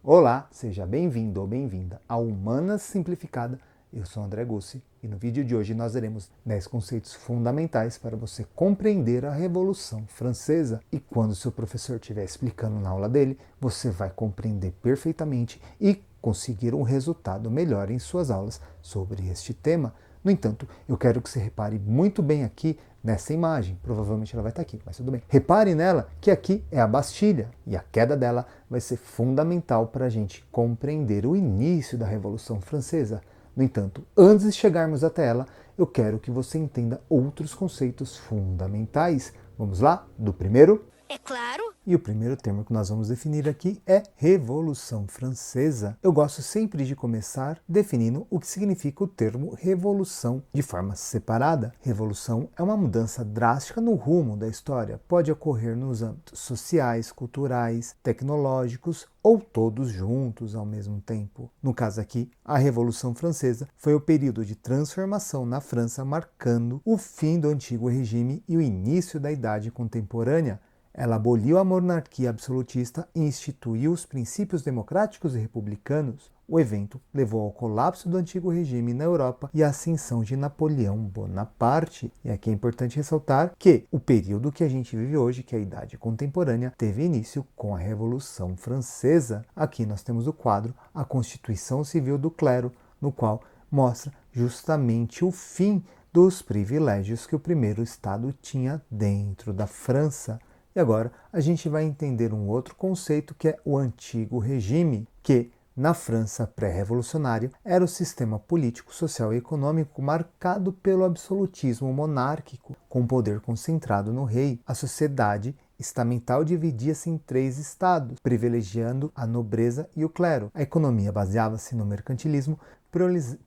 Olá, seja bem-vindo ou bem-vinda a Humanas Simplificada. Eu sou André Gussi e no vídeo de hoje nós veremos 10 conceitos fundamentais para você compreender a Revolução Francesa. E quando seu professor estiver explicando na aula dele, você vai compreender perfeitamente e conseguir um resultado melhor em suas aulas sobre este tema. No entanto, eu quero que você repare muito bem aqui nessa imagem. Provavelmente ela vai estar aqui, mas tudo bem. Repare nela que aqui é a Bastilha e a queda dela vai ser fundamental para a gente compreender o início da Revolução Francesa. No entanto, antes de chegarmos até ela, eu quero que você entenda outros conceitos fundamentais. Vamos lá? Do primeiro? É claro. E o primeiro termo que nós vamos definir aqui é Revolução Francesa. Eu gosto sempre de começar definindo o que significa o termo revolução de forma separada. Revolução é uma mudança drástica no rumo da história. Pode ocorrer nos âmbitos sociais, culturais, tecnológicos ou todos juntos ao mesmo tempo. No caso aqui, a Revolução Francesa foi o período de transformação na França, marcando o fim do antigo regime e o início da Idade Contemporânea. Ela aboliu a monarquia absolutista e instituiu os princípios democráticos e republicanos. O evento levou ao colapso do antigo regime na Europa e à ascensão de Napoleão Bonaparte. E aqui é importante ressaltar que o período que a gente vive hoje, que é a Idade Contemporânea, teve início com a Revolução Francesa. Aqui nós temos o quadro A Constituição Civil do Clero, no qual mostra justamente o fim dos privilégios que o primeiro Estado tinha dentro da França. E agora a gente vai entender um outro conceito que é o antigo regime, que na França pré-revolucionária era o sistema político, social e econômico marcado pelo absolutismo monárquico, com poder concentrado no rei. A sociedade estamental dividia-se em 3 estados, privilegiando a nobreza e o clero. A economia baseava-se no mercantilismo,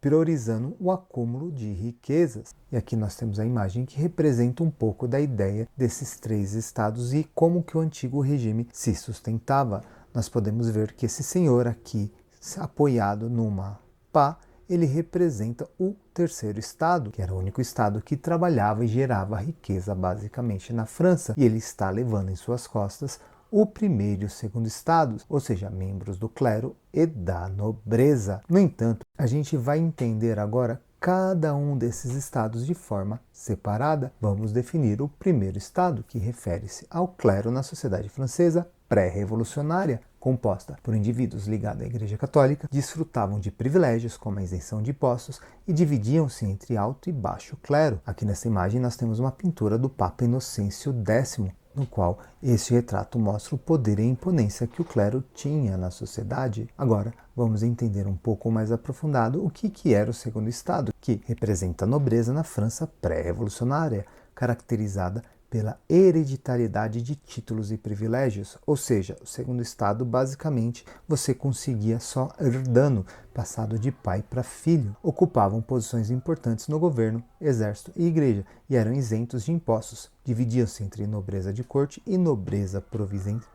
priorizando o acúmulo de riquezas. E aqui nós temos a imagem que representa um pouco da ideia desses 3 estados e como que o antigo regime se sustentava. Nós podemos ver que esse senhor aqui, apoiado numa pá, ele representa o terceiro estado, que era o único estado que trabalhava e gerava riqueza basicamente na França. E ele está levando em suas costas o primeiro e o segundo estados, ou seja, membros do clero e da nobreza. No entanto, a gente vai entender agora cada um desses estados de forma separada. Vamos definir o primeiro estado, que refere-se ao clero na sociedade francesa pré-revolucionária, composta por indivíduos ligados à Igreja Católica, desfrutavam de privilégios como a isenção de impostos e dividiam-se entre alto e baixo clero. Aqui nessa imagem nós temos uma pintura do Papa Inocêncio X, no qual este retrato mostra o poder e a imponência que o clero tinha na sociedade. Agora, vamos entender um pouco mais aprofundado o que era o segundo estado, que representa a nobreza na França pré-revolucionária, caracterizada pela hereditariedade de títulos e privilégios, ou seja, o segundo estado basicamente você conseguia só herdando, passado de pai para filho. Ocupavam posições importantes no governo, exército e igreja e eram isentos de impostos. Dividiam-se entre nobreza de corte e nobreza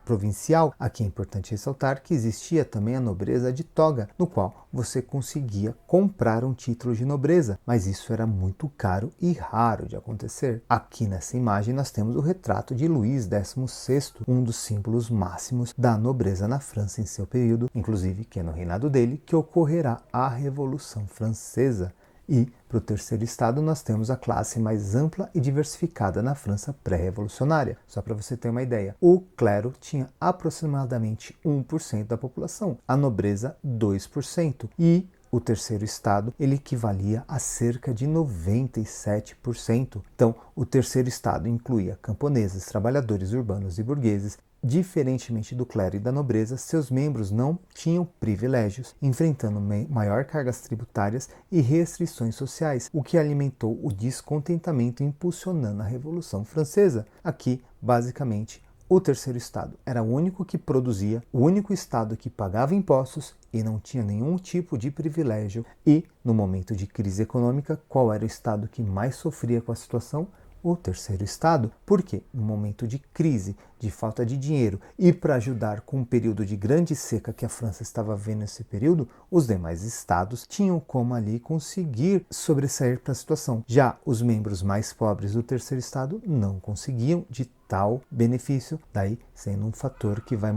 provincial. Aqui é importante ressaltar que existia também a nobreza de toga, no qual você conseguia comprar um título de nobreza, mas isso era muito caro e raro de acontecer. Aqui nessa imagem nós temos o retrato de Luís XVI, um dos símbolos máximos da nobreza na França em seu período, inclusive que é no reinado dele que ocorrerá a Revolução Francesa. E, para o terceiro estado, nós temos a classe mais ampla e diversificada na França pré-revolucionária. Só para você ter uma ideia, o clero tinha aproximadamente 1% da população, a nobreza 2%, e o terceiro estado ele equivalia a cerca de 97%. Então, o terceiro estado incluía camponeses, trabalhadores urbanos e burgueses. Diferentemente do clero e da nobreza, seus membros não tinham privilégios, enfrentando maior cargas tributárias e restrições sociais, o que alimentou o descontentamento impulsionando a Revolução Francesa. Aqui, basicamente, o terceiro estado era o único que produzia, o único estado que pagava impostos e não tinha nenhum tipo de privilégio. E, no momento de crise econômica, qual era o estado que mais sofria com a situação? O terceiro estado, porque no momento de crise, de falta de dinheiro e para ajudar com um período de grande seca que a França estava vendo nesse período, os demais estados tinham como ali conseguir sobressair para a situação. Já os membros mais pobres do terceiro estado não conseguiam de tal benefício, daí sendo um fator que vai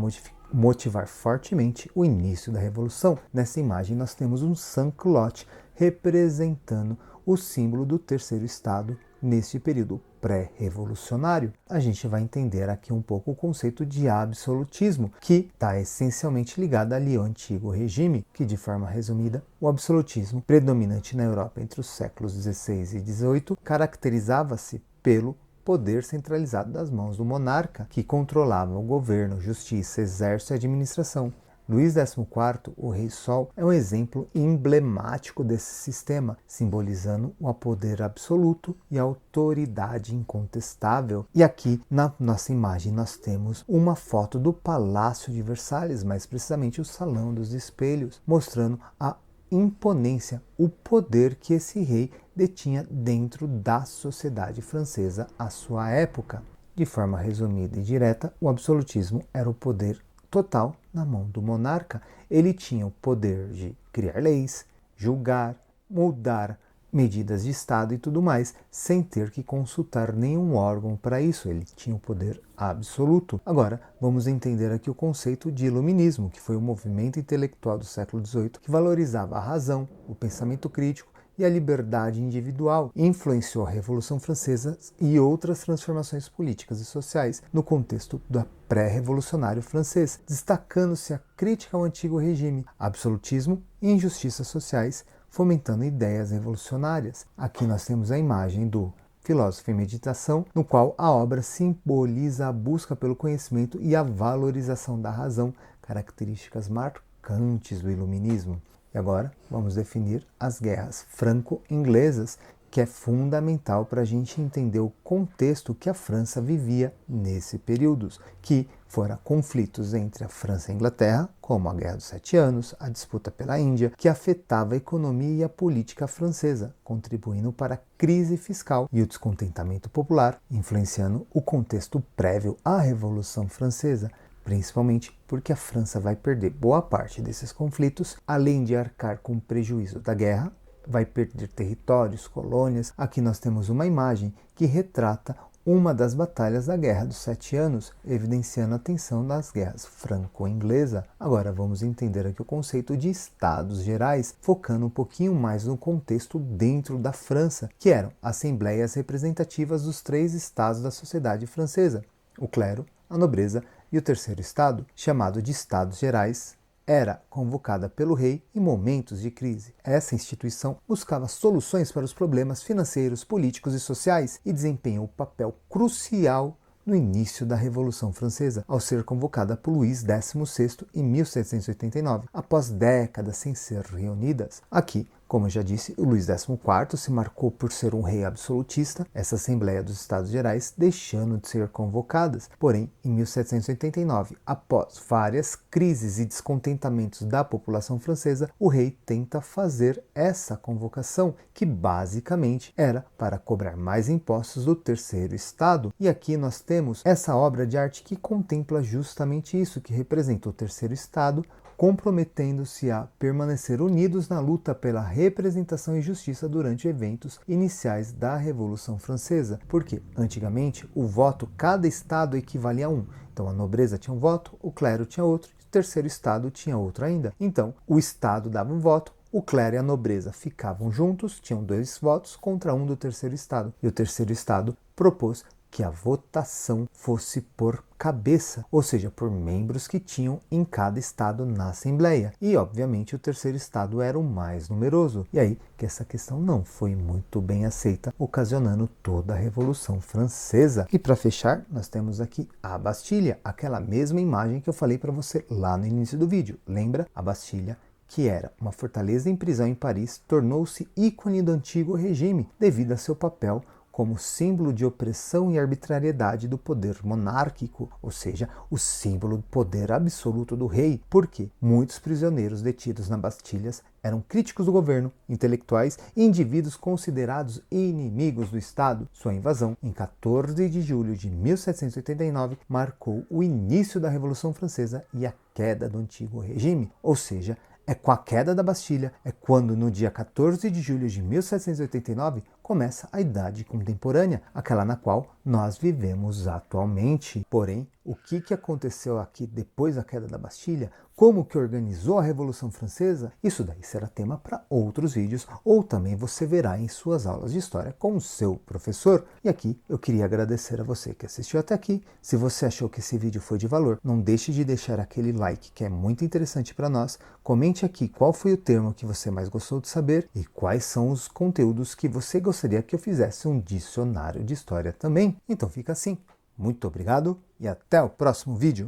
motivar fortemente o início da Revolução. Nessa imagem nós temos um sans-culotte representando o símbolo do terceiro estado neste período pré-revolucionário. A gente vai entender aqui um pouco o conceito de absolutismo, que está essencialmente ligado ali ao antigo regime, que de forma resumida, o absolutismo predominante na Europa entre os séculos XVI e XVIII caracterizava-se pelo poder centralizado das mãos do monarca, que controlava o governo, justiça, exército e administração. Luís XIV, o Rei Sol, é um exemplo emblemático desse sistema, simbolizando o poder absoluto e a autoridade incontestável. E aqui, na nossa imagem, nós temos uma foto do Palácio de Versalhes, mais precisamente o Salão dos Espelhos, mostrando a imponência, o poder que esse rei detinha dentro da sociedade francesa à sua época. De forma resumida e direta, o absolutismo era o poder total na mão do monarca. Ele tinha o poder de criar leis, julgar, mudar medidas de Estado e tudo mais, sem ter que consultar nenhum órgão para isso. Ele tinha o poder absoluto. Agora, vamos entender aqui o conceito de iluminismo, que foi um movimento intelectual do século XVIII que valorizava a razão, o pensamento crítico e a liberdade individual. Influenciou a Revolução Francesa e outras transformações políticas e sociais no contexto do pré-revolucionário francês, destacando-se a crítica ao antigo regime, absolutismo e injustiças sociais, fomentando ideias revolucionárias. Aqui nós temos a imagem do Filósofo em Meditação, no qual a obra simboliza a busca pelo conhecimento e a valorização da razão, características marcantes do iluminismo. E agora vamos definir as guerras franco-inglesas, que é fundamental para a gente entender o contexto que a França vivia nesse período, que foram conflitos entre a França e a Inglaterra, como a Guerra dos 7 Anos, a disputa pela Índia, que afetava a economia e a política francesa, contribuindo para a crise fiscal e o descontentamento popular, influenciando o contexto prévio à Revolução Francesa, principalmente porque a França vai perder boa parte desses conflitos, além de arcar com o prejuízo da guerra, vai perder territórios, colônias. Aqui nós temos uma imagem que retrata uma das batalhas da Guerra dos 7 Anos, evidenciando a tensão das guerras franco-inglesa. Agora vamos entender aqui o conceito de Estados Gerais, focando um pouquinho mais no contexto dentro da França, que eram assembleias representativas dos 3 estados da sociedade francesa, o clero, a nobreza e o terceiro estado, chamado de Estados Gerais, era convocada pelo rei em momentos de crise. Essa instituição buscava soluções para os problemas financeiros, políticos e sociais e desempenhou um papel crucial no início da Revolução Francesa, ao ser convocada por Luís XVI em 1789, após décadas sem ser reunidas. Aqui, como eu já disse, o Luís XIV se marcou por ser um rei absolutista, essa Assembleia dos Estados Gerais deixando de ser convocadas. Porém, em 1789, após várias crises e descontentamentos da população francesa, o rei tenta fazer essa convocação, que basicamente era para cobrar mais impostos do terceiro estado. E aqui nós temos essa obra de arte que contempla justamente isso, que representa o terceiro estado, comprometendo-se a permanecer unidos na luta pela representação e justiça durante eventos iniciais da Revolução Francesa. Porque, antigamente, o voto, cada estado equivalia a um. Então, a nobreza tinha um voto, o clero tinha outro, e o terceiro estado tinha outro ainda. Então, o estado dava um voto, o clero e a nobreza ficavam juntos, tinham 2 votos contra um do terceiro estado. E o terceiro estado propôs que a votação fosse por cabeça, ou seja, por membros que tinham em cada estado na Assembleia. E, obviamente, o terceiro estado era o mais numeroso. E aí que essa questão não foi muito bem aceita, ocasionando toda a Revolução Francesa. E para fechar, nós temos aqui a Bastilha, aquela mesma imagem que eu falei para você lá no início do vídeo. Lembra? A Bastilha, que era uma fortaleza em prisão em Paris, tornou-se ícone do antigo regime devido a seu papel como símbolo de opressão e arbitrariedade do poder monárquico, ou seja, o símbolo do poder absoluto do rei, porque muitos prisioneiros detidos na Bastilhas eram críticos do governo, intelectuais e indivíduos considerados inimigos do Estado. Sua invasão, em 14 de julho de 1789, marcou o início da Revolução Francesa e a queda do antigo regime, ou seja, é com a queda da Bastilha, é quando no dia 14 de julho de 1789 começa a Idade Contemporânea, aquela na qual nós vivemos atualmente. Porém, o que aconteceu aqui depois da queda da Bastilha, como que organizou a Revolução Francesa, isso daí será tema para outros vídeos, ou também você verá em suas aulas de história com o seu professor. E aqui eu queria agradecer a você que assistiu até aqui. Se você achou que esse vídeo foi de valor, não deixe de deixar aquele like, que é muito interessante para nós. Comente aqui qual foi o termo que você mais gostou de saber e quais são os conteúdos que você gostaria que eu fizesse um dicionário de história também. Então fica assim. Muito obrigado e até o próximo vídeo.